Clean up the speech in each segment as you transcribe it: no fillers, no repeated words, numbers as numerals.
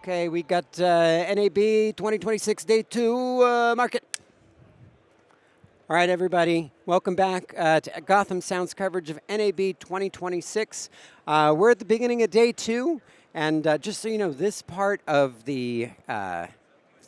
Okay, we got NAB 2026 Day 2 market. All right, everybody, welcome back to Gotham Sound's coverage of NAB 2026. We're at the beginning of Day 2, and just so you know, this part of wherever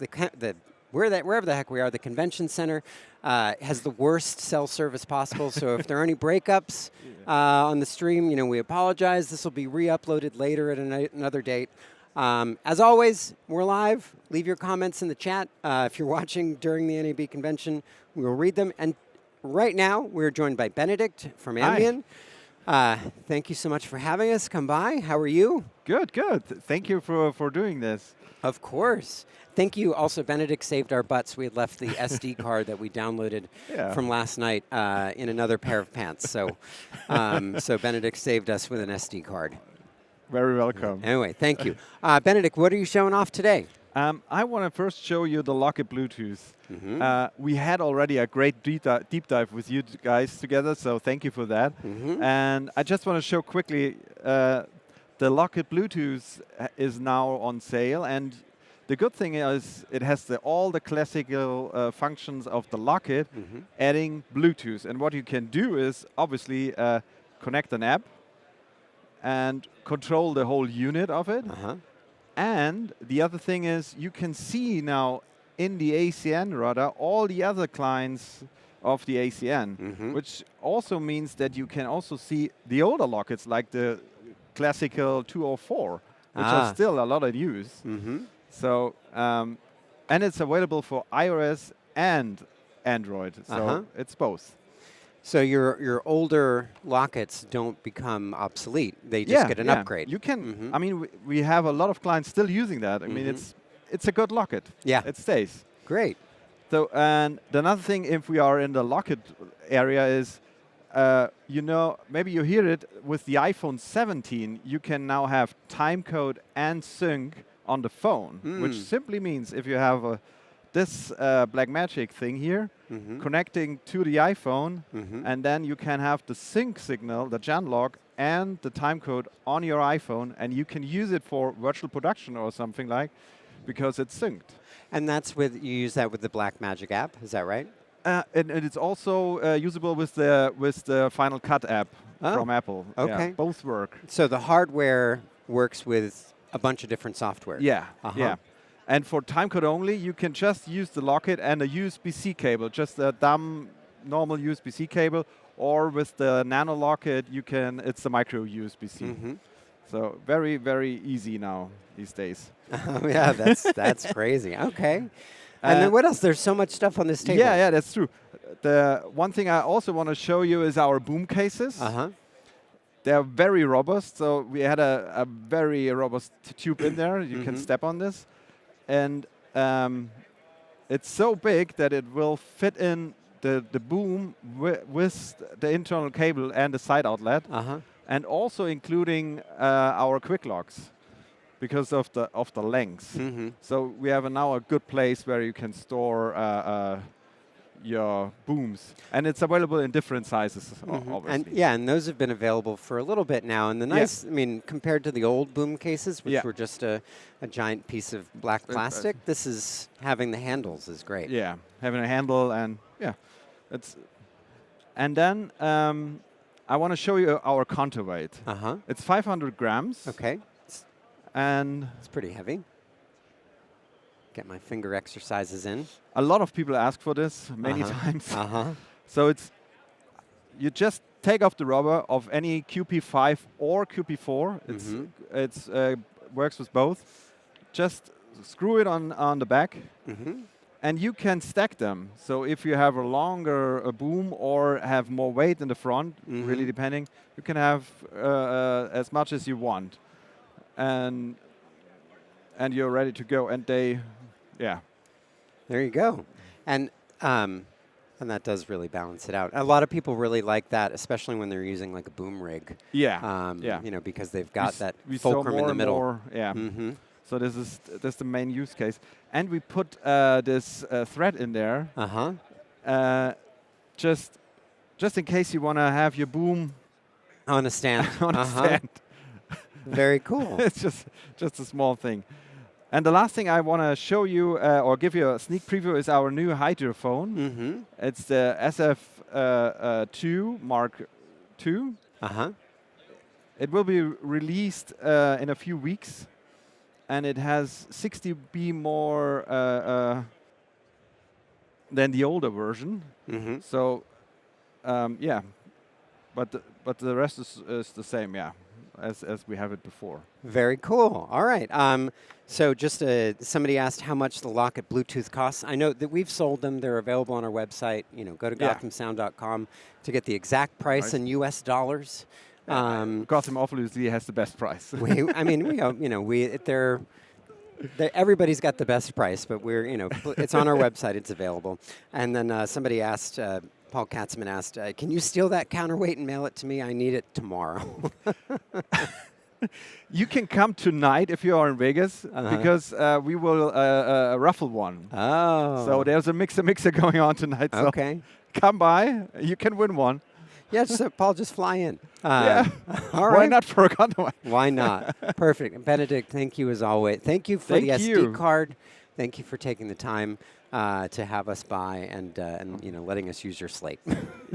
the heck we are, the convention center, has the worst cell service possible. So if there are any breakups on the stream, we apologize. This will be re-uploaded later at another date. As always, we're live. Leave your comments in the chat. If you're watching during the NAB convention, we will read them. And right now, we're joined by Benedict from Ambient. Thank you so much for having us. Come by. How are you? Good, good. Thank you for doing this. Of course. Thank you. Also, Benedict saved our butts. We had left the SD card that we downloaded from last night in another pair of pants. So, so Benedict saved us with an SD card. Very welcome. Anyway, thank you. Benedict, what are you showing off today? I want to first show you the Lockit Bluetooth. We had already a great deep dive with you guys together, so thank you for that. And I just want to show quickly, the Lockit Bluetooth is now on sale, and the good thing is it has all the classical functions of the Lockit, adding Bluetooth. And what you can do is obviously connect an app and control the whole unit of it. And the other thing is you can see now in the ACN radar all the other clients of the ACN, which also means that you can also see the older Lockits like the classical 204, which are still a lot of use. So, and it's available for iOS and Android, so it's both. So your older Lockits don't become obsolete; they just get an upgrade. You can. I mean, we have a lot of clients still using that. I mean, it's a good Lockit. Yeah, it stays. Great. So, and another thing, if we are in the Lockit area, is maybe you hear it with the iPhone 17. You can now have timecode and sync on the phone, which simply means if you have this Blackmagic thing here, connecting to the iPhone, and then you can have the sync signal, the Genlock, and the timecode on your iPhone, and you can use it for virtual production or something like, because it's synced. And that's you use that with the Blackmagic app, is that right? And it's also usable with the Final Cut app from Apple. Okay. Yeah, both work. So the hardware works with a bunch of different software. Yeah, yeah. And for timecode only, you can just use the Lockit and a USB-C cable, just a dumb, normal USB-C cable, or with the Nano Lockit, it's the micro USB-C. So very, very easy now these days. Yeah, that's crazy. Okay. And then what else? There's so much stuff on this table. Yeah, that's true. The one thing I also want to show you is our boom cases. They're very robust. So we had a very robust tube in there. You can step on this. And it's so big that it will fit in the boom with the internal cable and the side outlet, and also including our quick locks because of the length. So we have now a good place where you can store your booms, and it's available in different sizes, obviously. And those have been available for a little bit now. And the nice, I mean, compared to the old boom cases, which were just a giant piece of black plastic, this is having the handles is great. Yeah, having a handle and and then I want to show you our counterweight. It's 500 grams. Okay. And it's pretty heavy. Get my finger exercises in. A lot of people ask for this many times. So you just take off the rubber of any QP5 or QP4. It's works with both. Just screw it on the back, and you can stack them. So if you have a longer boom or have more weight in the front, really depending, you can have as much as you want, and you're ready to go. And there you go. And that does really balance it out. A lot of people really like that, especially when they're using like a boom rig. Because they've got that fulcrum in the middle. So this is the main use case. And we put this thread in there. Just in case you want to have your boom on a stand. on a stand. Very cool. It's just a small thing. And the last thing I want to show you or give you a sneak preview is our new Hydrophone. Mm-hmm. It's the SF2 Mark II. Uh-huh. It will be released in a few weeks, and it has 60 dB more than the older version. Mm-hmm. So, yeah, but the rest is the same, yeah, as we have it before. Very cool. All right. So just somebody asked how much the Lockit Bluetooth costs. I know that we've sold them. They're available on our website. You know, go to gothamsound.com to get the exact price in U.S. dollars. Gotham obviously has the best price. Everybody's got the best price, but it's on our website. It's available. And then somebody asked. Paul Katzman asked, can you steal that counterweight and mail it to me? I need it tomorrow. You can come tonight if you are in Vegas, because we will raffle one. Oh. So there's a mixer going on tonight. So okay. Come by. You can win one. Yeah, so Paul, just fly in. Yeah. All right. Why not for a counterweight? Why not? Perfect. Benedict, thank you as always. Thank you for the SD card. Thank you for taking the time to have us by and letting us use your slate.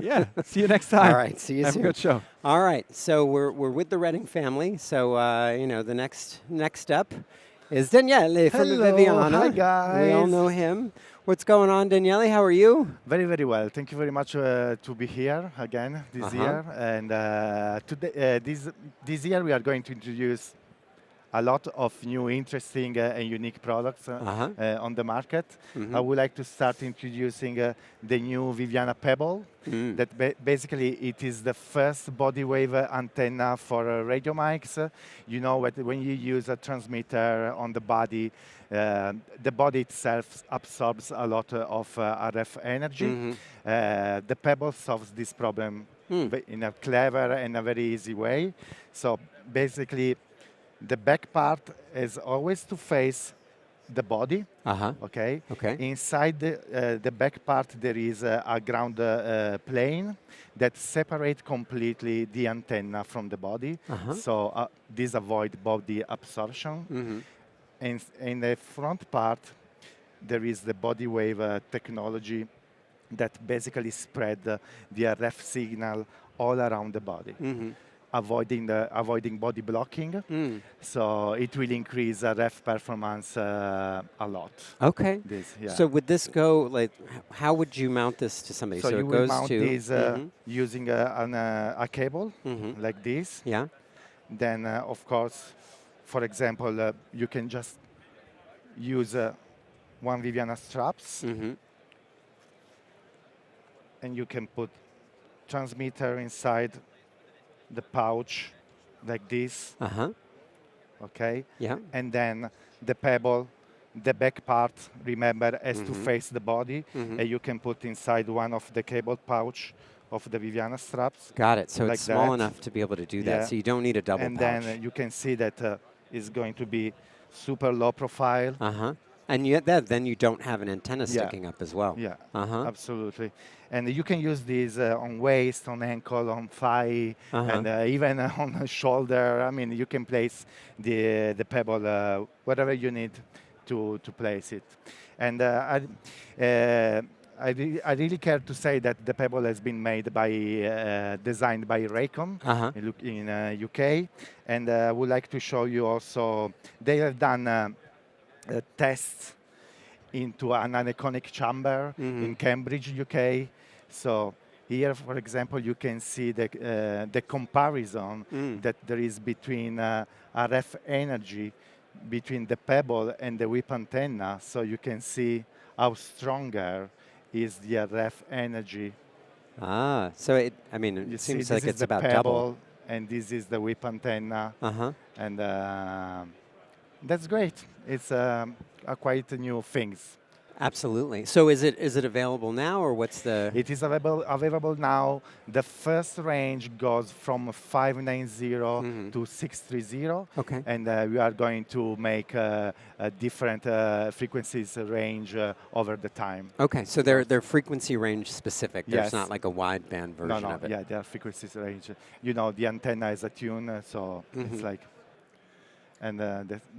Yeah. See you next time. All right. See you soon. Have a good show. All right. So we're with the Redding family. So the next up is Daniele from Viviana. Hi guys. We all know him. What's going on, Daniele? How are you? Very, very well. Thank you very much to be here again this year. And today, this year we are going to introduce a lot of new, interesting and unique products on the market. I would like to start introducing the new Viviana Pebble. That basically it is the first body wave antenna for radio mics. You know, when you use a transmitter on the body itself absorbs a lot of RF energy. The Pebble solves this problem in a clever and a very easy way. So basically, the back part is always to face the body. Okay. Inside the back part, there is a ground plane that separates completely the antenna from the body. So this avoids body absorption. And in the front part, there is the body wave technology that basically spread the RF signal all around the body. Avoiding body blocking, so it will increase RF performance a lot. Okay. So would this go like? How would you mount this to somebody? So you it will goes mount to this using a cable like this. Yeah. Then, of course, for example, you can just use one Viviana straps, and you can put transmitter inside the pouch like this. Okay. Yeah. And then the Pebble, the back part, remember, has to face the body, and you can put inside one of the cable pouch of the Viviana straps. Got it. So like it's small that. enough to be able to do that. So you don't need a double and pouch. And then you can see that it's going to be super low profile. And yet then you don't have an antenna sticking up as well. Yeah, absolutely. And you can use these on waist, on ankle, on thigh, and even on the shoulder. I mean, you can place the Pebble wherever you need to place it. And I really care to say that the Pebble has been made designed by REUPLOAD in UK. And I would like to show you also, they have done tests into an anechoic chamber in Cambridge, UK. So here, for example, you can see the comparison that there is between RF energy between the Pebble and the whip antenna. So you can see how stronger is the RF energy. So it seems like it's about double. And this is the whip antenna. And that's great. It's quite new things. Absolutely. So is it available now, or what's the? It is available now. The first range goes from 590 to 630. Okay. And we are going to make a different frequencies range over the time. Okay. So they're frequency range specific. There's Yes. not like a wideband version of it. Yeah, they are frequencies range. You know, the antenna is a tune, so it's like. and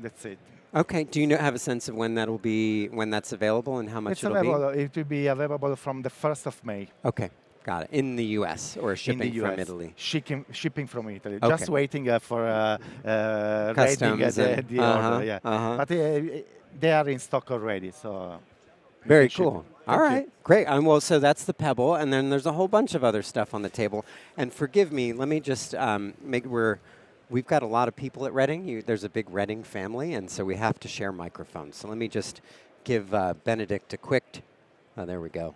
that's it. Okay. Do you have a sense of when that's available and how much It's it'll available. It will be available from the 1st of May. be? Okay. Got it. In the U.S. or shipping in the from US. Italy? Shipping from Italy. Okay. Just waiting for rating Customs the order. Yeah. But they are in stock already, so Very can ship cool. it. All Thank you. right, great. Well, so that's the Pebble, and then there's a whole bunch of other stuff on the table. And forgive me, let me just we've got a lot of people at Reading. There's a big Reading family, and so we have to share microphones. So let me just give Benedict a quick. Oh, there we go.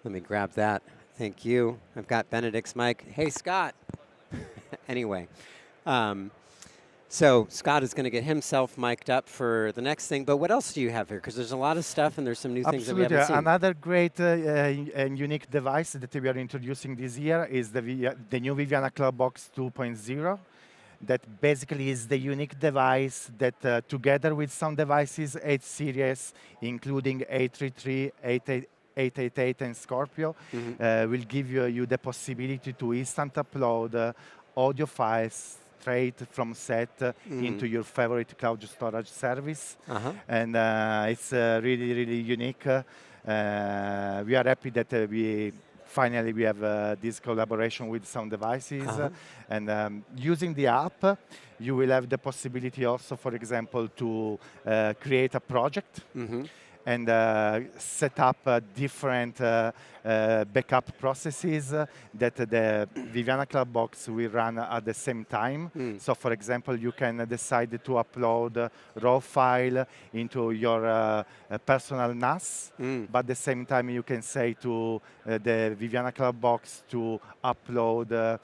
Let me grab that. Thank you. I've got Benedict's mic. Hey, Scott. Anyway. So Scott is going to get himself mic'd up for the next thing. But what else do you have here? Because there's a lot of stuff and there's some new things that we haven't seen. Another great and unique device that we are introducing this year is the new Viviana Cloud Box 2.0. That basically is the unique device that together with some devices, 8 series, including 833, 888 and Scorpio, will give you the possibility to instant upload audio files straight from set into your favorite cloud storage service. And it's really, really unique. We are happy that we finally have this collaboration with some devices. And using the app, you will have the possibility also, for example, to create a project and set up different backup processes that the Viviana Cloud Box will run at the same time. So, for example, you can decide to upload a raw file into your personal NAS, but at the same time you can say to the Viviana Cloud Box to upload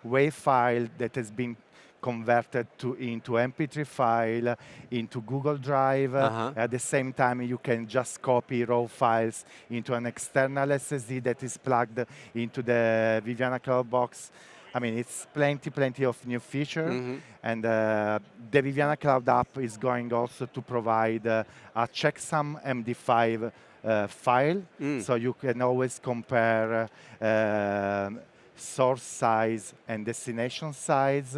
WAV file that has been converted into MP3 file, into Google Drive. At the same time, you can just copy raw files into an external SSD that is plugged into the Viviana Cloud Box. I mean, it's plenty of new features. And the Viviana Cloud app is going also to provide a checksum MD5 file. So you can always compare source size and destination size.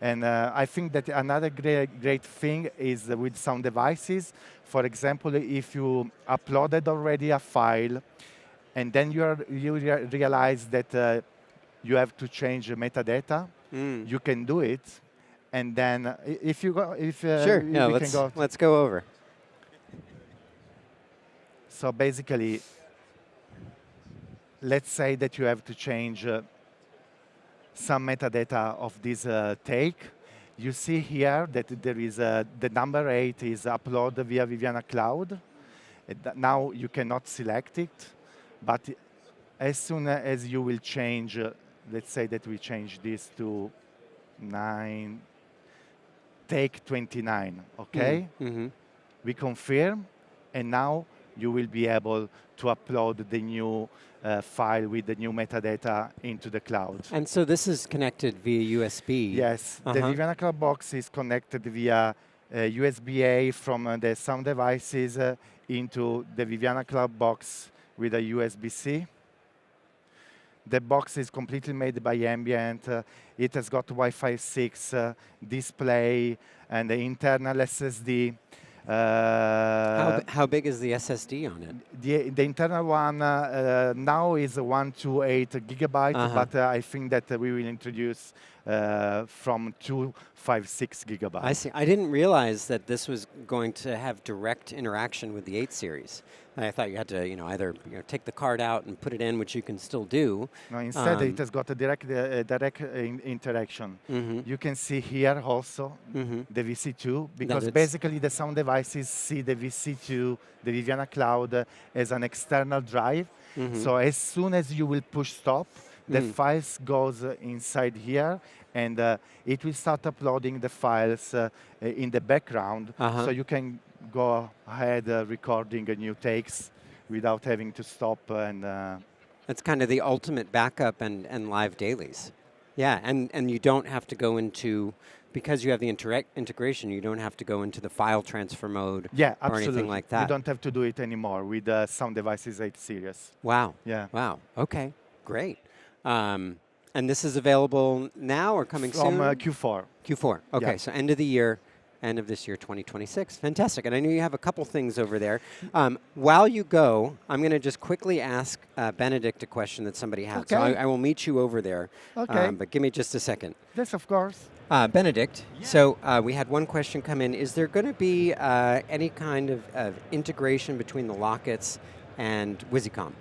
And I think that another great thing is with some devices. For example, if you uploaded already a file, and then you realize that you have to change the metadata, you can do it. And then if you go, sure, yeah, let's go over. So basically, let's say that you have to change some metadata of this take. You see here that there is the number 8 is upload via Viviana Cloud. Now you cannot select it, but as soon as you will change, let's say that we change this to 9, take 29, okay? We confirm, and now you will be able to upload the new file with the new metadata into the cloud. And so this is connected via USB? Yes, the Viviana Cloud Box is connected via USB-A from the sound devices into the Viviana Cloud Box with a USB-C. The box is completely made by Ambient. It has got Wi-Fi 6 display and the internal SSD. How big is the SSD on it? The internal one now is 128 gigabyte, but I think that we will introduce from 256 gigabytes. I see. I didn't realize that this was going to have direct interaction with the 8 series. I thought you had to, either take the card out and put it in, which you can still do. No, instead it has got a direct interaction. You can see here also the VC2, because basically the sound devices see the VC2, the Viviana Cloud, as an external drive. So as soon as you will push stop, the files goes inside here, and it will start uploading the files in the background, so you can go ahead recording new takes without having to stop. And that's kind of the ultimate backup and live dailies. Yeah, and you don't have to go into, because you have the integration, you don't have to go into the file transfer mode or anything like that. You don't have to do it anymore with the Sound Devices 8 series. Wow. Yeah. Wow. Okay. Great. And this is available now or coming From soon? Q4. Q4. Okay, Yeah. so end of the year, end of this year, 2026. Fantastic. And I know you have a couple things over there. While you go, I'm going to just quickly ask Benedict a question that somebody had. So Okay. I will meet you over there. Okay. But give me just a second. Yes, of course. Benedict, so we had one question come in. Is there going to be any kind of integration between the Lockits and Wisycom?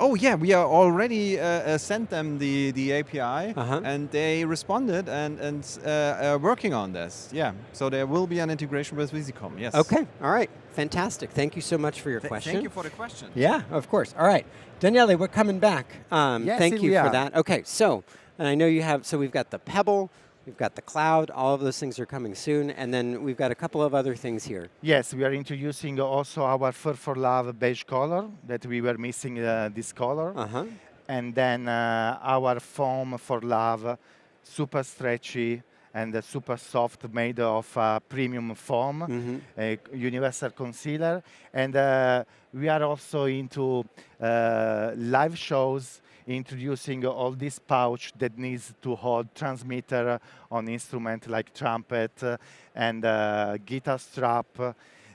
Oh yeah, we are already sent them the API, Uh-huh. and they responded and are working on this. Yeah, so there will be an integration with Wisycom. Yes. Okay, all right, fantastic. Thank you so much for your question. Thank you for the question. Yeah, of course. All right, Daniele, we're coming back. Yes, thank here you we for are. that. Okay, so, and I know you have, so we've got the Pebble, we've got the Cloud, all of those things are coming soon, and then we've got a couple of other things here. Yes, we are introducing also our Fur for Love beige color that we were missing this color. Uh-huh. And then our foam for love, super stretchy and super soft, made of premium foam, a universal concealer. And we are also into live shows, introducing all this pouch that needs to hold transmitter on instrument like trumpet and guitar strap.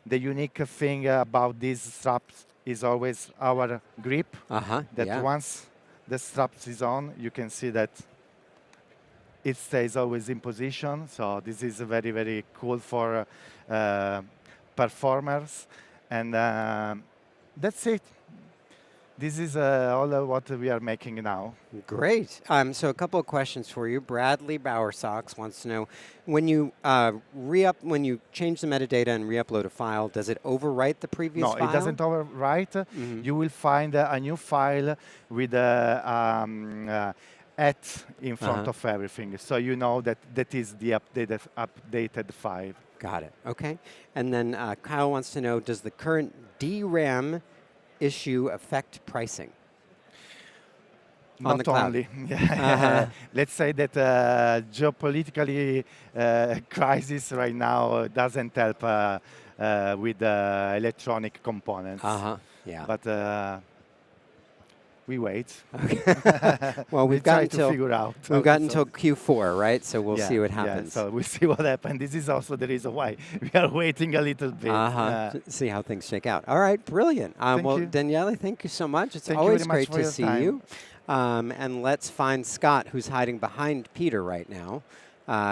The unique thing about these straps is always our grip. That Yeah. once the straps is on, you can see that it stays always in position. So this is very, very cool for performers. And that's it. This is all of what we are making now. Great. So a couple of questions for you. Bradley Bowersox wants to know, when you when you change the metadata and re-upload a file, does it overwrite the previous file? No, it doesn't overwrite. You will find a new file with at in front of everything. So you know that that is the updated file. Got it. Okay. And then Kyle wants to know, does the current DRAM issue affect pricing? On the Not cloud. only. Let's say that geopolitically crisis right now doesn't help with electronic components. Yeah. But we wait. Well, we we've got try until to figure out. we've got until Q4, right? So we'll see what happens. Yeah, so we'll see what happens. This is also the reason why we are waiting a little bit. To see how things shake out. All right, brilliant. Well, you. Daniele, thank you so much. It's Thank you always very much great for to your see time. you. And let's find Scott, who's hiding behind Peter right now.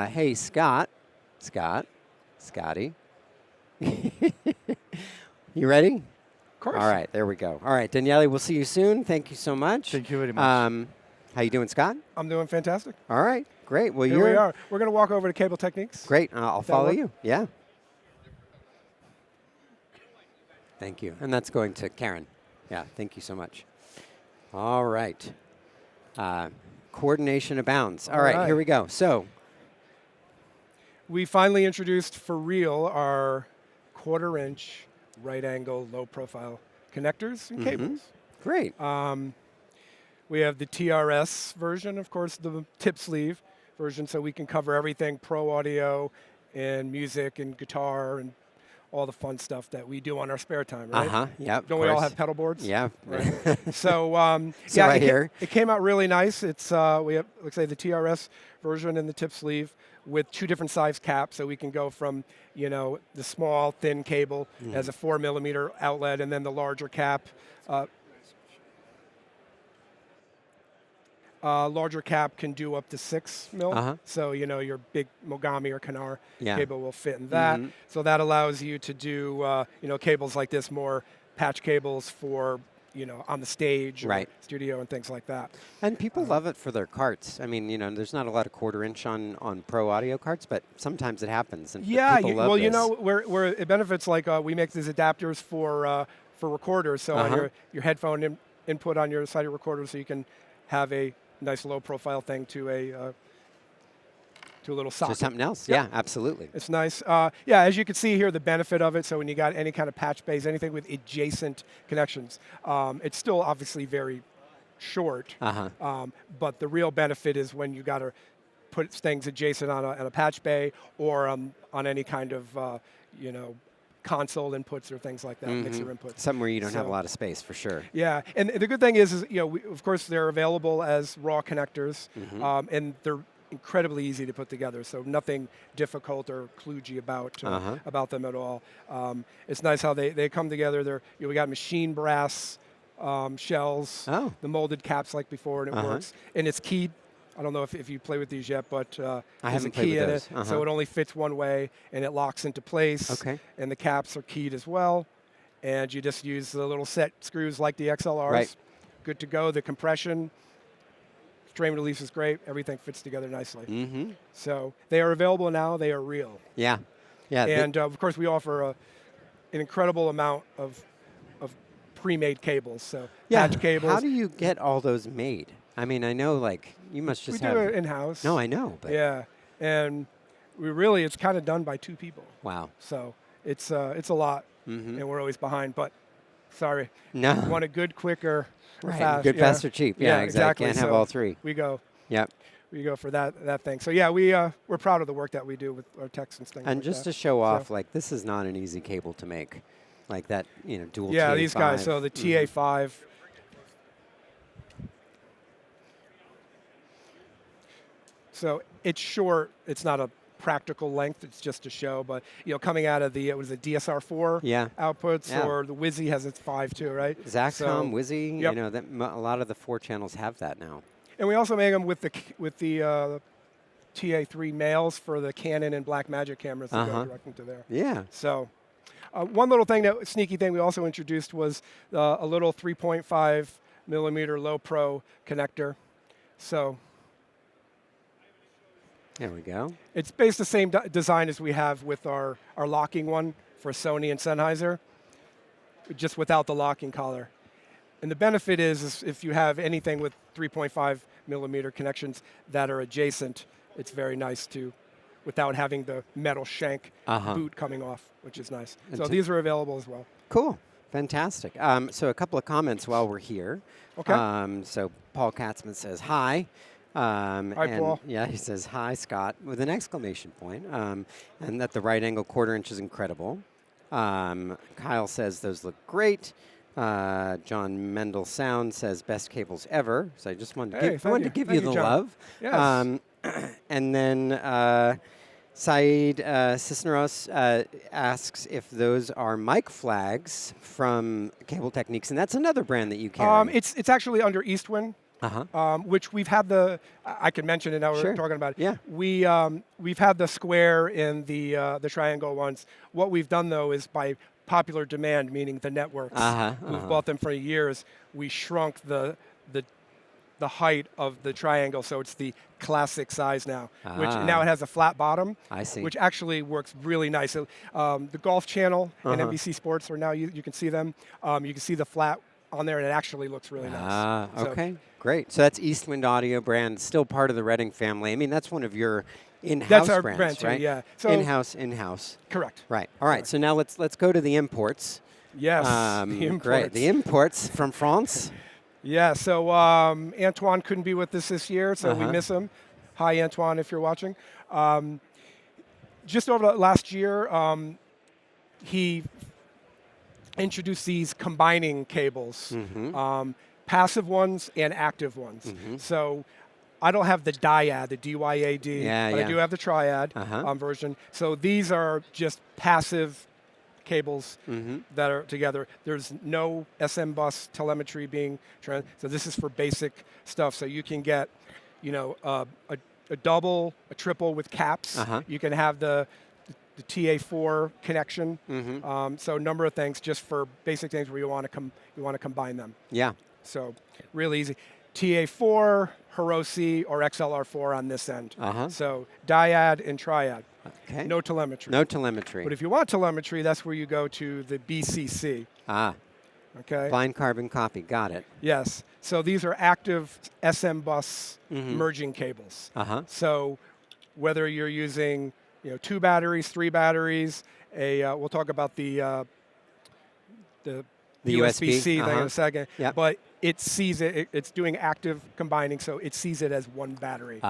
Hey, Scott. Scotty. You ready? Of course. All right, there we go. All right, Daniele, we'll see you soon. Thank you so much. Thank you very much. How you doing, Scott? I'm doing fantastic. All right, great. Well, Here we are. We're going to walk over to Cable Techniques. Great. I'll follow work? you. Yeah. Thank you. And that's going to Karen. Yeah, thank you so much. All right. Coordination abounds. All right, here we go. So, We finally introduced for real our 1/4-inch right angle low profile connectors and cables. great. We have the TRS version, of course, the tip sleeve version, so we can cover everything pro audio and music and guitar and all the fun stuff that we do on our spare time, right? Yep. Don't we all have pedal boards? Yeah. Right. So, So right here. It came out really nice. It's we have, let's say, the TRS version and the tip sleeve with 2 different size caps, so we can go from the small thin cable as a 4mm outlet, and then the larger cap. Larger cap can do up to 6 mil. So, your big Mogami or Kanar cable will fit in that. So that allows you to do, cables like this, more patch cables for, on the stage, or studio and things like that. And people love it for their carts. I mean, there's not a lot of 1/4-inch on pro audio carts, but sometimes it happens. And people love this. where it benefits, like we make these adapters for recorders. So on your headphone input on your side of your recorder, so you can have a nice low profile thing to a little socket. Just something else. Yep. Yeah, absolutely. It's nice. As you can see here, the benefit of it, so when you got any kind of patch bays, anything with adjacent connections, it's still obviously very short, but the real benefit is when you got to put things adjacent on a patch bay or on any kind of, console inputs or things like that, mixer inputs. Somewhere you don't have a lot of space, for sure. Yeah, and the good thing is you know, of course, they're available as raw connectors, and they're incredibly easy to put together, so nothing difficult or kludgy about them at all. It's nice how they come together. They're, you know, we got machine brass shells, the molded caps like before, and it works. And it's keyed. I don't know if you play with these yet, but there's a key in it, so it only fits one way, and it locks into place. Okay. And the caps are keyed as well, and you just use the little set screws like the XLRs. Right. Good to go. The compression, strain release is great. Everything fits together nicely. So they are available now. They are real. Yeah. Yeah. And of course, we offer an incredible amount of pre-made cables. So patch cables. How do you get all those made? I mean, I know, like, you must just have... We do it in-house. No, I know. But yeah, and it's kind of done by 2 people. Wow. So it's a lot, and we're always behind, but sorry. No. We want a good, quicker, fast. Good, fast, or cheap. Yeah, exactly. Can't have all 3. We go. Yep. We go for that thing. So yeah, we're proud of the work that we do with our techs and things. And just to show off, like, this is not an easy cable to make. Like that, you know, dual TA5. These guys, so the TA5... So it's short. It's not a practical length. It's just a show. But you know, coming out of the DSR4 outputs, or the Wizy has its 5 too, right? Zacom, Wizy. You know, that a lot of the 4 channels have that now. And we also make them with the TA3 males for the Canon and Blackmagic cameras that go direct into there. Yeah. So one little thing, sneaky thing we also introduced was a little 3.5 millimeter low pro connector. So. There we go. It's based the same design as we have with our locking one for Sony and Sennheiser, just without the locking collar. And the benefit is if you have anything with 3.5 millimeter connections that are adjacent, it's very nice to, without having the metal shank boot coming off, which is nice. So these are available as well. Cool. Fantastic. So a couple of comments while we're here. Okay. So Paul Katzman says, hi. Hi, Paul. Yeah, he says, hi, Scott, with an exclamation point, and that the right angle quarter-inch is incredible. Kyle says, those look great. John Mendel Sound says, best cables ever. So I just wanted to give you the love. Yes. And then Saeed Cisneros asks if those are mic flags from Cable Techniques, and that's another brand that you carry. It's actually under Eastwind. Which we've had I can mention it now. We're talking about it. Yeah. We've had the square and the triangle ones. What we've done though is by popular demand, meaning the networks, we've bought them for years. We shrunk the height of the triangle, so it's the classic size now. Which now it has a flat bottom. I see. Which actually works really nice. So, the Golf Channel and NBC Sports are now you can see them. You can see the flat on there, and it actually looks really nice. Okay. Great. So that's Eastwind Audio brand, still part of the Redding family. I mean, that's one of your in-house brands, that's our brand too, right? Yeah. So in-house. Correct. Right. All right. So now let's go to the imports. Yes. The imports. Great. The imports from France. Yeah. So Antoine couldn't be with us this year, so we miss him. Hi, Antoine, if you're watching. Just over the last year, he introduced these combining cables. Passive ones and active ones. So I don't have the dyad, the DYAD, but I do have the triad version. So these are just passive cables that are together. There's no SM bus telemetry being so this is for basic stuff. So you can get, you know, a double, a triple with caps. You can have the TA4 connection. So a number of things just for basic things where you want to combine them. Yeah. So really easy. TA4, Hiroshi, or XLR4 on this end. So dyad and triad. Okay. No telemetry. No telemetry. But if you want telemetry, that's where you go to the BCC. Okay. Blind carbon copy. Got it. Yes. So these are active SM bus merging cables. So whether you're using 2 batteries, 3 batteries, we'll talk about the USB-C thing in a second. But it sees it. It's doing active combining, so it sees it as one battery.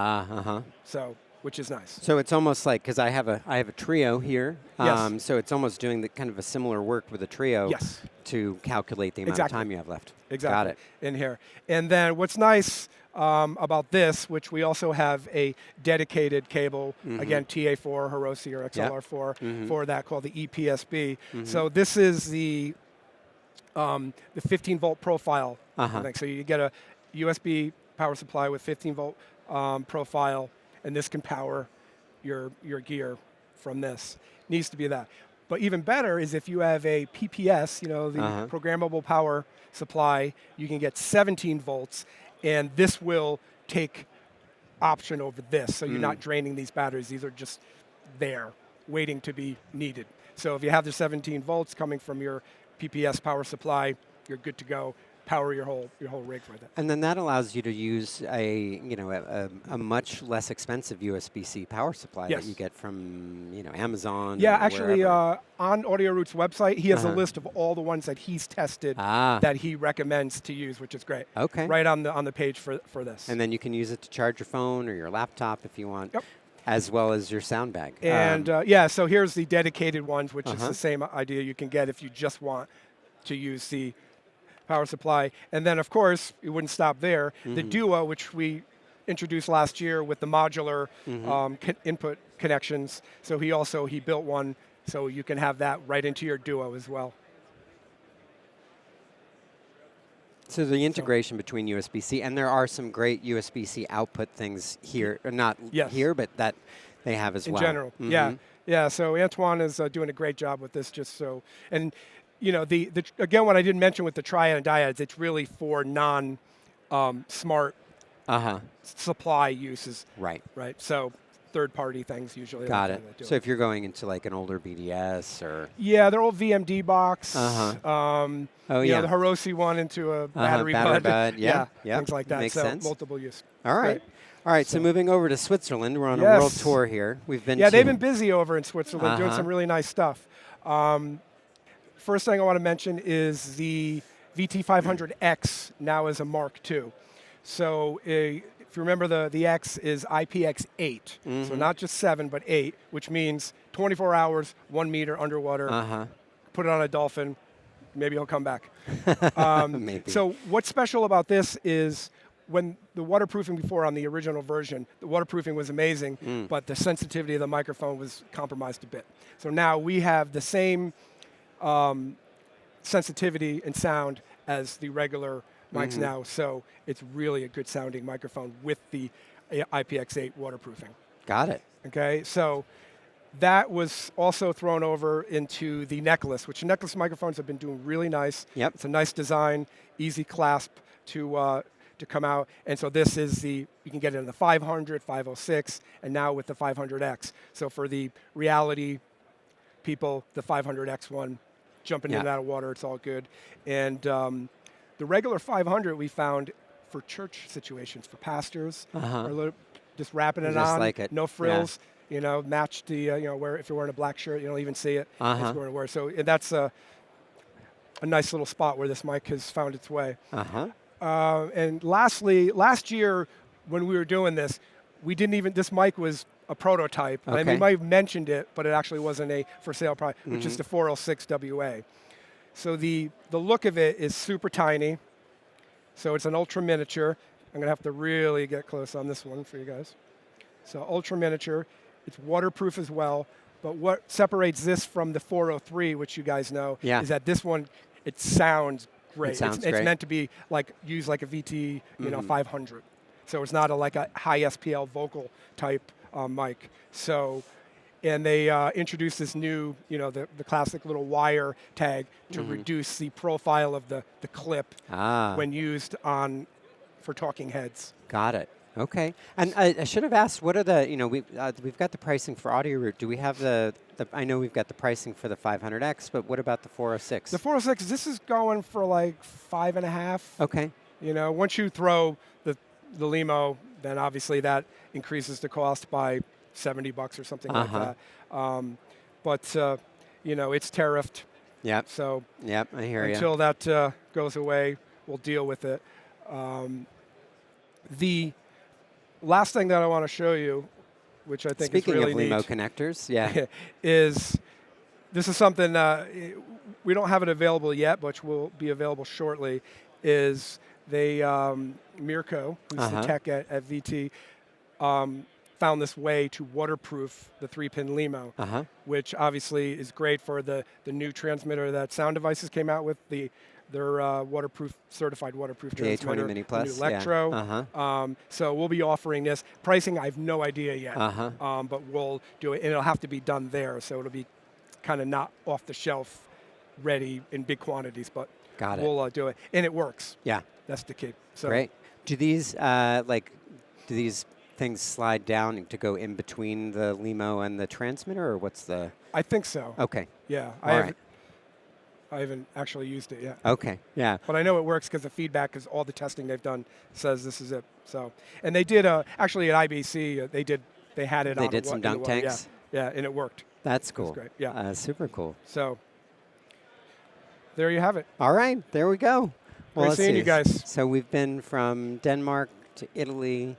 So which is nice. So it's almost like, because I have a Trio here, Yes. so it's almost doing the kind of a similar work with a Trio Yes. to calculate the amount of time you have left. Exactly. Got it. In here. And then what's nice about this, which we also have a dedicated cable, again, TA4, Hiroshi, or XLR4, for that, called the EPSB. So this is the 15-volt profile. Thing. So you get a USB power supply with 15-volt profile, and this can power your gear from this. Needs to be that. But even better is if you have a PPS, the programmable power supply, you can get 17 volts, and this will take option over this. So you're not draining these batteries. These are just there, waiting to be needed. So if you have the 17 volts coming from your PPS power supply, you're good to go. Power your whole rig with it. And then that allows you to use a much less expensive USB-C power supply that you get from Amazon. Yeah, actually, on Audioroot's website, he has a list of all the ones that he's tested that he recommends to use, which is great. Okay. Right on the page for this. And then you can use it to charge your phone or your laptop if you want. Yep. As well as your sound bag. And so here's the dedicated ones, which is the same idea you can get if you just want to use the power supply. And then, of course, it wouldn't stop there. The Duo, which we introduced last year with the modular input connections. So he built one, so you can have that right into your Duo as well. So the integration between USB-C, and there are some great USB-C output things here, or not here, but that they have as well. In general, yeah. So Antoine is doing a great job with this, just so. And again, what I didn't mention with the triad and diodes, it's really for non-smart supply uses. Right. Right. So third-party things usually. Got it. So if you're going into like an older BDS or. Yeah, their old VMD box. The Hiroshi one into a battery bud. Yeah. Things like that. Makes so sense. Multiple use. All right. All right, so moving over to Switzerland, we're on a world tour here. We've been they've been busy over in Switzerland doing some really nice stuff. First thing I want to mention is the VT500X now is a Mark II. So if you remember, the X is IPX8. So not just 7, but 8, which means 24 hours, 1 meter underwater. Put it on a dolphin, maybe he'll come back. Maybe. So what's special about this is when the waterproofing before on the original version, the waterproofing was amazing, but the sensitivity of the microphone was compromised a bit. So now we have the same sensitivity and sound as the regular mics now, so it's really a good sounding microphone with the IPX8 waterproofing. Got it. Okay, so that was also thrown over into the necklace, which necklace microphones have been doing really nice. Yep. It's a nice design, easy clasp to come out, and so this is you can get it in the 500, 506, and now with the 500X. So for the reality people, the 500X one, jumping in and out of water, it's all good. And the regular 500 we found for church situations, for pastors, just wrapping it on, like it. No frills, match the, where if you're wearing a black shirt, you don't even see it. It's going to wear. So that's a nice little spot where this mic has found its way. And lastly, last year when we were doing this, this mic was a prototype. Okay. And we might have mentioned it, but it actually wasn't a for sale product, which is the 406 WA. So the look of it is super tiny. So it's an ultra miniature. I'm going to have to really get close on this one for you guys. So ultra miniature. It's waterproof as well. But what separates this from the 403, which you guys know, is that this one, it sounds great. It's meant to be used like a VT, 500. So it's not like a high SPL vocal type mic. So, and they introduced this new, the classic little wire tag to reduce the profile of the clip when used for talking heads. Got it. Okay. And I should have asked, what are the, we've got the pricing for Audioroot. Do we have I know we've got the pricing for the 500X, but what about the 406? The 406, this is going for like 5.5. Okay. Once you throw the Lemo, then obviously that increases the cost by $70 or something like that. But it's tariffed. Yep. So I hear you. Until that goes away, we'll deal with it. The last thing that I want to show you which I think Speaking is really of neat. Lemo connectors, yeah. This is something, we don't have it available yet, but will be available shortly, is Mirko, who's the tech at VT, found this way to waterproof the 3-pin Lemo, which obviously is great for the new transmitter that Sound Devices came out with, their certified waterproof transmitter, A20 Mini Plus, the new Electro. So we'll be offering this. Pricing, I have no idea yet, but we'll do it, and it'll have to be done there, so it'll be kind of not off the shelf, ready in big quantities, but we'll do it, and it works. Yeah, that's the key. So great. Do these things slide down to go in between the Lemo and the transmitter, or what's the? I think so. Okay. Yeah. I haven't actually used it yet. Okay. Yeah. But I know it works because the feedback, because all the testing they've done says this is it. So, and they did actually at IBC they had it. They did some dunk tanks. Yeah, and it worked. That's cool. Great. Yeah. Super cool. So there you have it. All right, there we go. Well, Great seeing you guys. So we've been from Denmark to Italy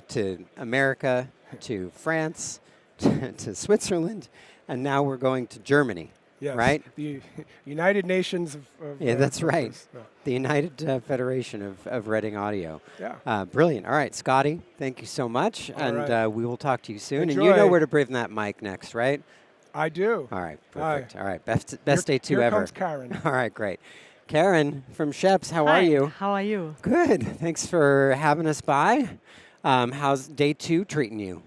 to America to France to Switzerland, and now we're going to Germany. Yes. Right? The United Nations of yeah, that's right. Yeah. The United Federation of Reading Audio. Yeah. Brilliant. All right, Scotty, thank you so much. And we will talk to you soon. Enjoy. And you know where to bring that mic next, right? I do. All right, perfect. All right, best day two ever. Here comes Karen. All right, great. Karen from Schoeps, how are you? How are you? Good. Thanks for having us by. How's day 2 treating you?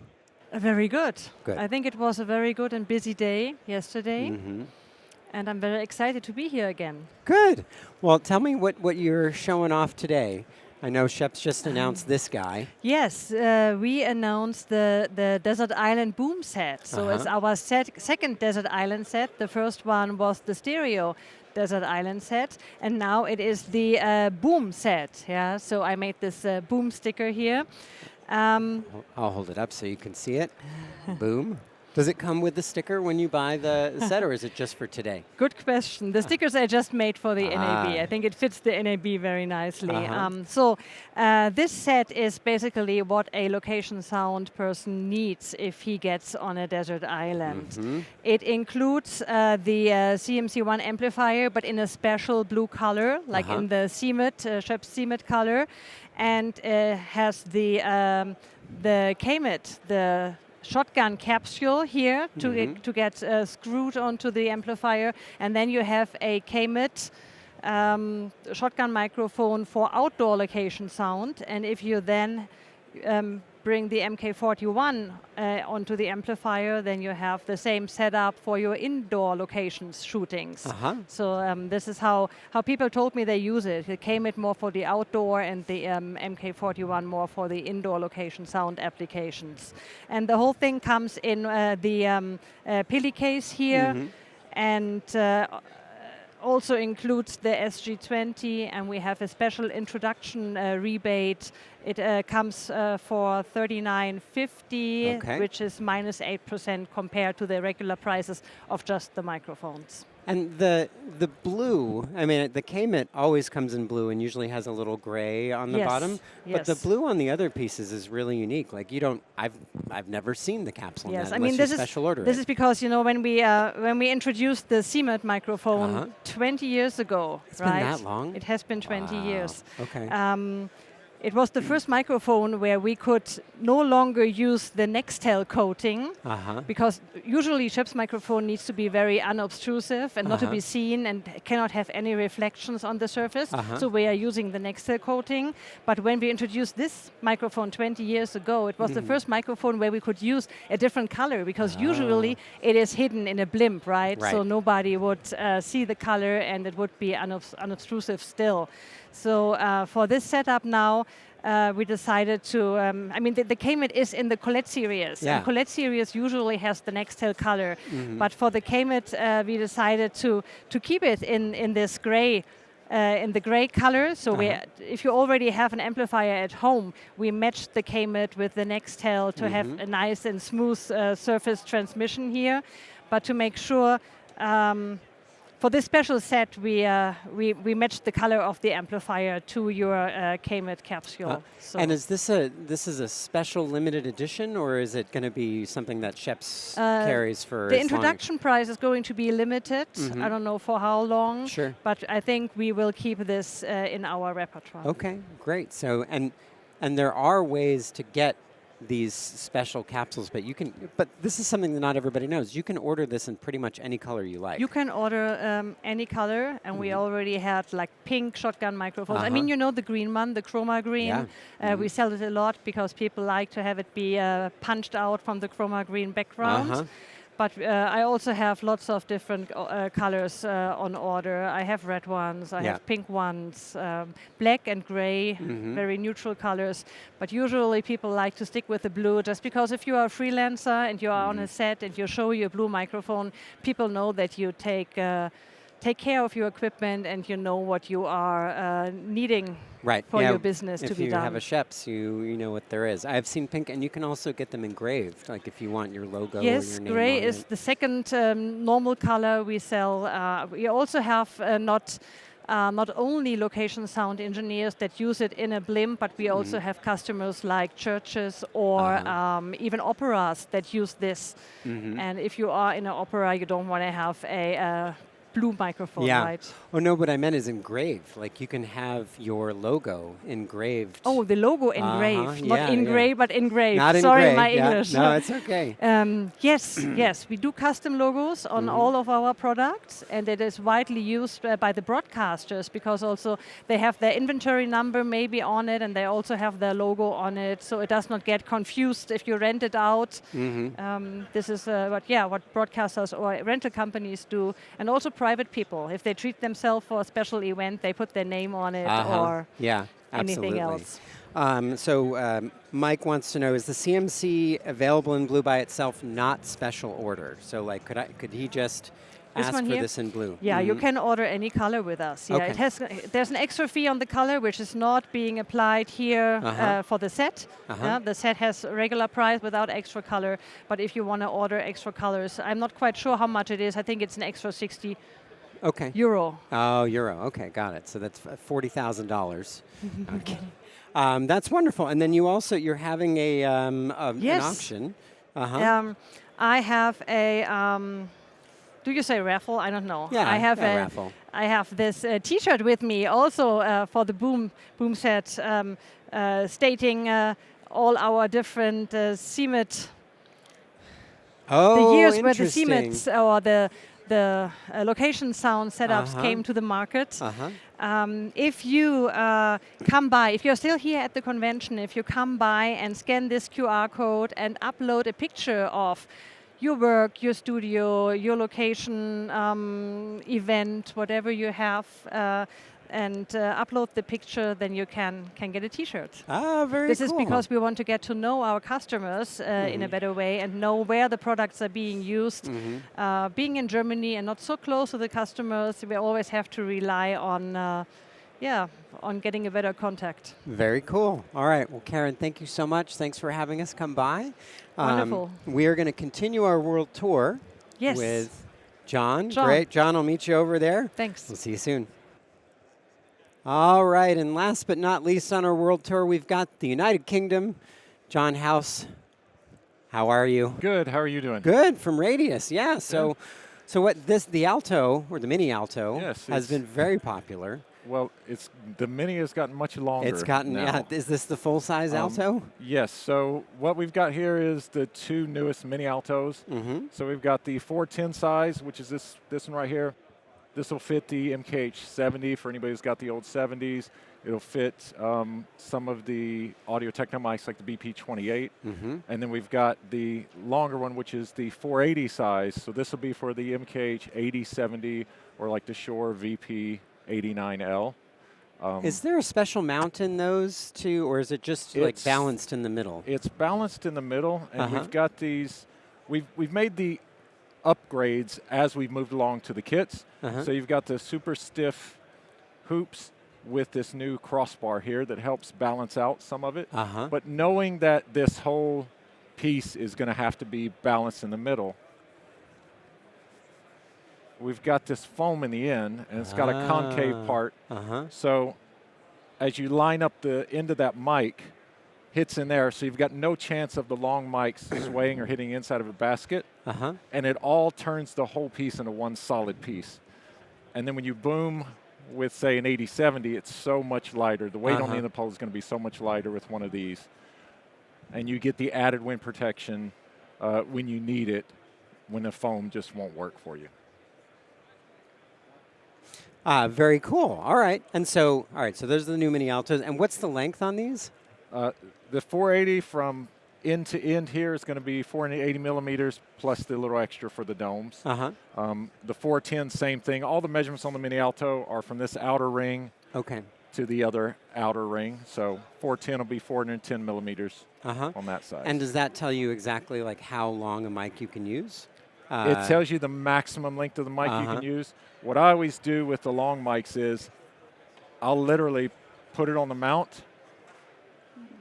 Very good. Good. I think it was a very good and busy day yesterday. And I'm very excited to be here again. Good. Well, tell me what you're showing off today. I know Schoeps just announced this guy. Yes, we announced the Desert Island boom set. So it's our second Desert Island set. The first one was the stereo Desert Island set, and now it is the boom set. Yeah. So I made this boom sticker here. I'll hold it up so you can see it. Boom. Does it come with the sticker when you buy the set, or is it just for today? Good question. The stickers I just made for the NAB. I think it fits the NAB very nicely. This set is basically what a location sound person needs if he gets on a desert island. It includes the CMC1 amplifier, but in a special blue color, like in the Schoeps CMIT color, and has the KMIT, the shotgun capsule here to get screwed onto the amplifier, and then you have a KMIT shotgun microphone for outdoor location sound, and if you then bring the MK41 onto the amplifier, then you have the same setup for your indoor locations shootings. So this is how people told me they use it. It came more for the outdoor, and the MK41 more for the indoor location sound applications. And the whole thing comes in the Pili case here, and also includes the SG20, and we have a special introduction rebate. It comes for $39.50, which is minus 8% compared to the regular prices of just the microphones. And the blue, I mean, the KMIT always comes in blue and usually has a little gray on the bottom. But the blue on the other pieces is really unique. Like I've never seen the capsule in that unless you special order this is because, you know, when we introduced the CMIT microphone 20 years ago, it's been that long? It has been 20 years. Okay. It was the first microphone where we could no longer use the Nextel coating, because usually Schoeps microphone needs to be very unobtrusive and not to be seen and cannot have any reflections on the surface. So we are using the Nextel coating. But when we introduced this microphone 20 years ago, it was the first microphone where we could use a different color, because usually it is hidden in a blimp, right? So nobody would see the color, and it would be unobtrusive still. So for this setup now, we decided to, I mean, the KMIT is in the Colette series. And Colette series usually has the Nextel color. But for the KMIT, we decided to keep it in this gray, in the gray color. So if you already have an amplifier at home, we matched the KMIT with the Nextel to have a nice and smooth surface transmission here. But to make sure for this special set, we matched the color of the amplifier to your KMET capsule. So and is this is a special limited edition, or is it going to be something that Schoeps carries for? The introduction price is going to be limited. I don't know for how long. Sure. But I think we will keep this in our repertoire. Okay, great. So and there are ways to get these special capsules, but this is something that not everybody knows. You can order this in pretty much any color you like. You can order any color, and we already had like pink shotgun microphones. I mean, you know the green one, the chroma green. Yeah. We sell it a lot because people like to have it be punched out from the chroma green background. But I also have lots of different colors on order. I have red ones, I have pink ones, black and gray, very neutral colors. But usually people like to stick with the blue, just because if you are a freelancer and you are on a set and you show your blue microphone, people know that you take care of your equipment and you know what you are needing for your business to be done. If you have a Schoeps, you know what there is. I've seen pink, and you can also get them engraved, like if you want your logo or your name on it. Yes, gray is the second normal color we sell. We also have not only location sound engineers that use it in a blimp, but we also have customers like churches or even operas that use this. And if you are in an opera, you don't want to have a blue microphone, right? Oh no, what I meant is engraved. Like you can have your logo engraved. Oh, the logo engraved, not engraved, but engraved. Not Sorry, engraved, my English. No, it's okay. Yes, we do custom logos on all of our products, and it is widely used by the broadcasters because also they have their inventory number maybe on it, and they also have their logo on it, so it does not get confused if you rent it out. This is what broadcasters or rental companies do, and also private people. If they treat themselves for a special event, they put their name on it or anything else. Mike wants to know, is the CMC available in blue by itself, not special order? So like, could he just ask for this in blue? Yeah, you can order any color with us. Yeah, there's an extra fee on the color, which is not being applied here for the set. The set has a regular price without extra color, but if you want to order extra colors, I'm not quite sure how much it is. I think it's an extra 60 euro. Oh, euro. Okay, got it. So that's $40,000. Okay. That's wonderful. And then you're having an auction. I have a. Do you say raffle? I don't know. Yeah, I have a raffle. I have this T-shirt with me also for the boom set, stating all our different CMET. The years where the CMETs or the location sound setups came to the market. If you come by, if you're still here at the convention, if you come by and scan this QR code and upload a picture of your work, your studio, your location, event, whatever you have, and upload the picture, then you can get a T-shirt. Very This cool. is because we want to get to know our customers in a better way and know where the products are being used. Being in Germany and not so close to the customers, we always have to rely on getting a better contact. Very cool. All right. Well, Karen, thank you so much. Thanks for having us come by. Wonderful. We are going to continue our world tour with John. Great. John, I'll meet you over there. Thanks. We'll see you soon. All right. And last but not least on our world tour, we've got the United Kingdom. John House, how are you? Good. How are you doing? Good. From Radius. Yeah. So the Alto, or the Mini-Alto, has been very popular. Well, the Mini has gotten much longer. It's gotten, now. Is this the full-size Alto? Yes. So what we've got here is the two newest Mini-Altos. So we've got the 410 size, which is this one right here. This will fit the MKH70 for anybody who's got the old 70s. It'll fit some of the Audio-Technica mics like the BP28. And then we've got the longer one, which is the 480 size. So this will be for the MKH 8070 or like the Shure VP89L. Is there a special mount in those two, or is it just like balanced in the middle? It's balanced in the middle, and we've got these. We've made the upgrades as we've moved along to the kits. So you've got the super stiff hoops with this new crossbar here that helps balance out some of it. But knowing that this whole piece is going to have to be balanced in the middle, we've got this foam in the end, and it's got a concave part. So as you line up the end of that mic, hits in there, so you've got no chance of the long mics swaying or hitting inside of a basket. And it all turns the whole piece into one solid piece. And then when you boom with, say, an 8070, it's so much lighter. The weight on the end of the pole is going to be so much lighter with one of these. And you get the added wind protection when you need it, when the foam just won't work for you. Very cool. All right. And so, so those are the new Mini-Altos. And what's the length on these? The 480 from end to end here is going to be 480 millimeters plus the little extra for the domes. The 410, same thing. All the measurements on the Mini-Alto are from this outer ring to the other outer ring. So 410 will be 410 millimeters on that side. And does that tell you exactly like how long a mic you can use? It tells you the maximum length of the mic you can use. What I always do with the long mics is I'll literally put it on the mount,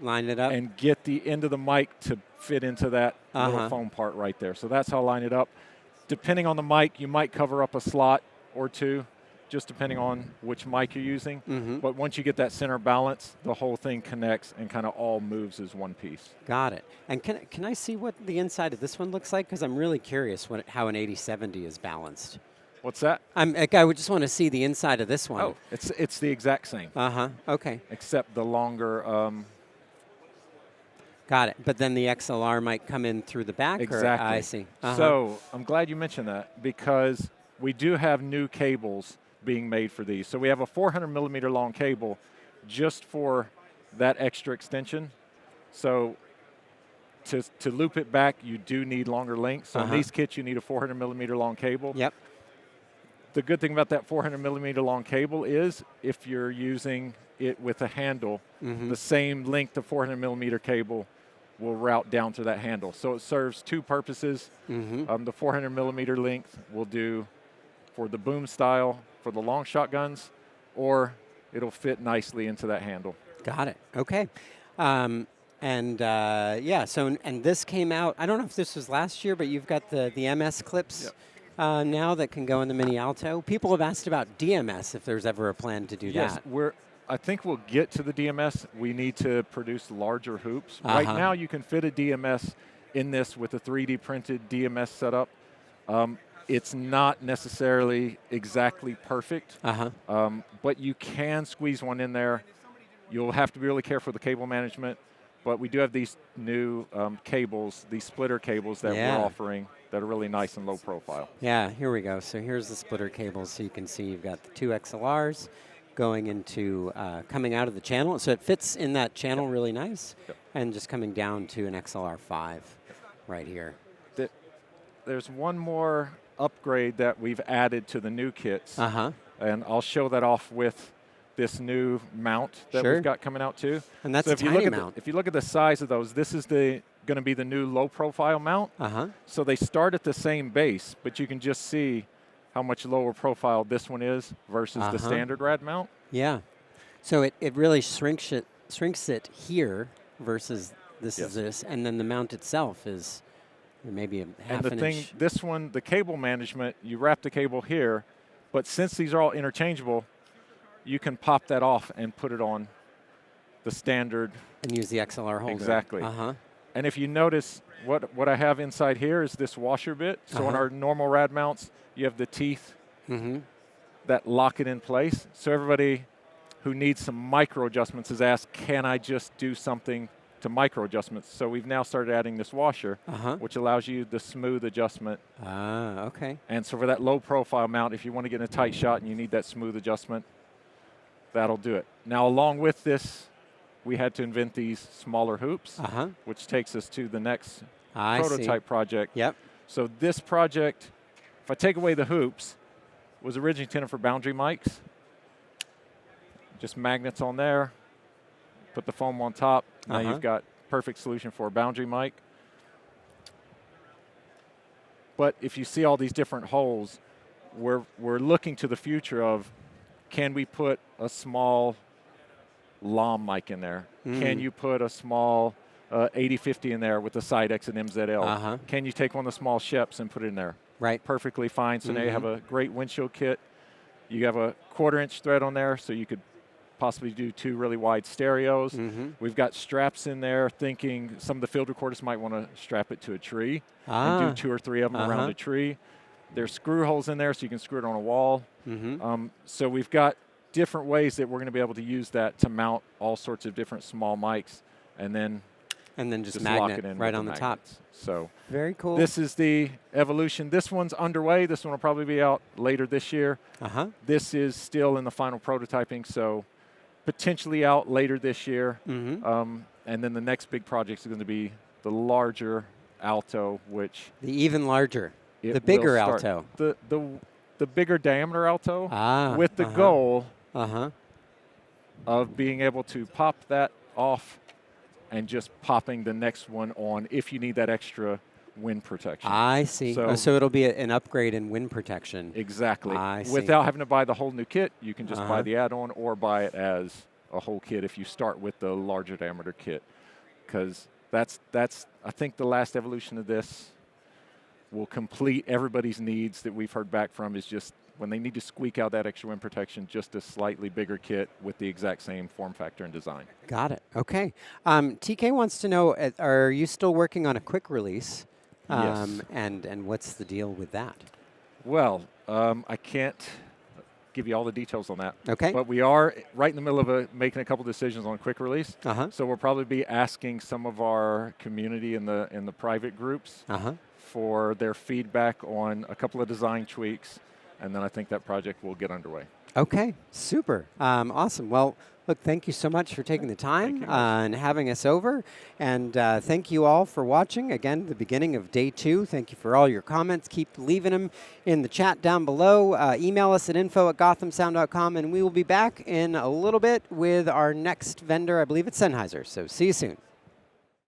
line it up, and get the end of the mic to fit into that little foam part right there. So that's how I line it up. Depending on the mic, you might cover up a slot or two, just depending on which mic you're using. But once you get that center balance, the whole thing connects and kind of all moves as one piece. Got it. And can I see what the inside of this one looks like? Because I'm really curious how an 8070 is balanced. What's that? I would just want to see the inside of this one. Oh, it's the exact same. Okay. Except the longer. Got it. But then the XLR might come in through the back? Exactly. I see. So I'm glad you mentioned that, because we do have new cables being made for these. So we have a 400 millimeter long cable just for that extra extension. So to loop it back, you do need longer lengths. So in these kits, you need a 400 millimeter long cable. Yep. The good thing about that 400 millimeter long cable is if you're using it with a handle, the same length of 400 millimeter cable will route down to that handle. So it serves two purposes. The 400 millimeter length will do for the boom style for the long shotguns, or it'll fit nicely into that handle. Got it. Okay. And this came out, I don't know if this was last year, but you've got the MS clips now that can go in the Mini-Alto. People have asked about DMS, if there's ever a plan to do that. I think we'll get to the DMS. We need to produce larger hoops. Right now, you can fit a DMS in this with a 3D printed DMS setup. It's not necessarily exactly perfect, but you can squeeze one in there. You'll have to be really careful with the cable management, but we do have these new cables, these splitter cables that we're offering that are really nice and low profile. Yeah, here we go. So here's the splitter cables. So you can see you've got the two XLRs going into, coming out of the channel. So it fits in that channel really nice, and just coming down to an XLR5 right here. There's one more upgrade that we've added to the new kits, and I'll show that off with this new mount that we've got coming out too. And that's a tiny mount. If you look at the size of those, this is going to be the new low profile mount. So they start at the same base, but you can just see how much lower profile this one is versus the standard rad mount. Yeah. So it really shrinks it here versus this is this, and then the mount itself is maybe a half an inch. This one, the cable management, you wrap the cable here, but since these are all interchangeable, you can pop that off and put it on the standard. And use the XLR holder. Exactly. And if you notice, what I have inside here is this washer bit. So on our normal rad mounts, you have the teeth that lock it in place. So everybody who needs some micro adjustments is asked, can I just do something to micro adjustments? So we've now started adding this washer, which allows you the smooth adjustment. Okay. And so for that low profile mount, if you want to get in a tight shot and you need that smooth adjustment, that'll do it. Now along with this, we had to invent these smaller hoops, which takes us to the next prototype project. Yep. So this project, if I take away the hoops, was originally intended for boundary mics. Just magnets on there, put the foam on top. Now you've got perfect solution for a boundary mic. But if you see all these different holes, we're looking to the future of, can we put a small LOM mic in there? Can you put a small 8050 in there with a side X and MZL? Can you take one of the small Schoeps and put it in there? perfectly fine. So now you have a great windshield kit. You have a 1/4-inch thread on there, so you could possibly do 2 really wide stereos. We've got straps in there, thinking some of the field recorders might want to strap it to a tree and do 2 or 3 of them around a tree. There's screw holes in there, so you can screw it on a wall. So we've got different ways that we're going to be able to use that to mount all sorts of different small mics, and then just lock magnet it in right with on the top. So very cool. This is the evolution. This one's underway. This one will probably be out later this year. This is still in the final prototyping, so potentially out later this year. And then the next big project is going to be the larger Alto, which the even larger, the bigger Alto, the bigger diameter Alto, with the goal of being able to pop that off and just popping the next one on if you need that extra wind protection. I see. So it'll be an upgrade in wind protection. Exactly. I see. Without having to buy the whole new kit, you can just buy the add-on or buy it as a whole kit if you start with the larger diameter kit. Because that's I think the last evolution of this will complete everybody's needs that we've heard back from, is just when they need to squeak out that extra wind protection, just a slightly bigger kit with the exact same form factor and design. Got it. Okay. TK wants to know, are you still working on a quick release? Yes. And what's the deal with that? Well, I can't give you all the details on that. Okay. But we are right in the middle of making a couple decisions on quick release. So we'll probably be asking some of our community in the private groups for their feedback on a couple of design tweaks, and then I think that project will get underway. Okay, super. Awesome. Well, look, thank you so much for taking the time and having us over. And thank you all for watching. Again, the beginning of day 2. Thank you for all your comments. Keep leaving them in the chat down below. Email us at info@gothamsound.com, and we will be back in a little bit with our next vendor. I believe it's Sennheiser. So see you soon.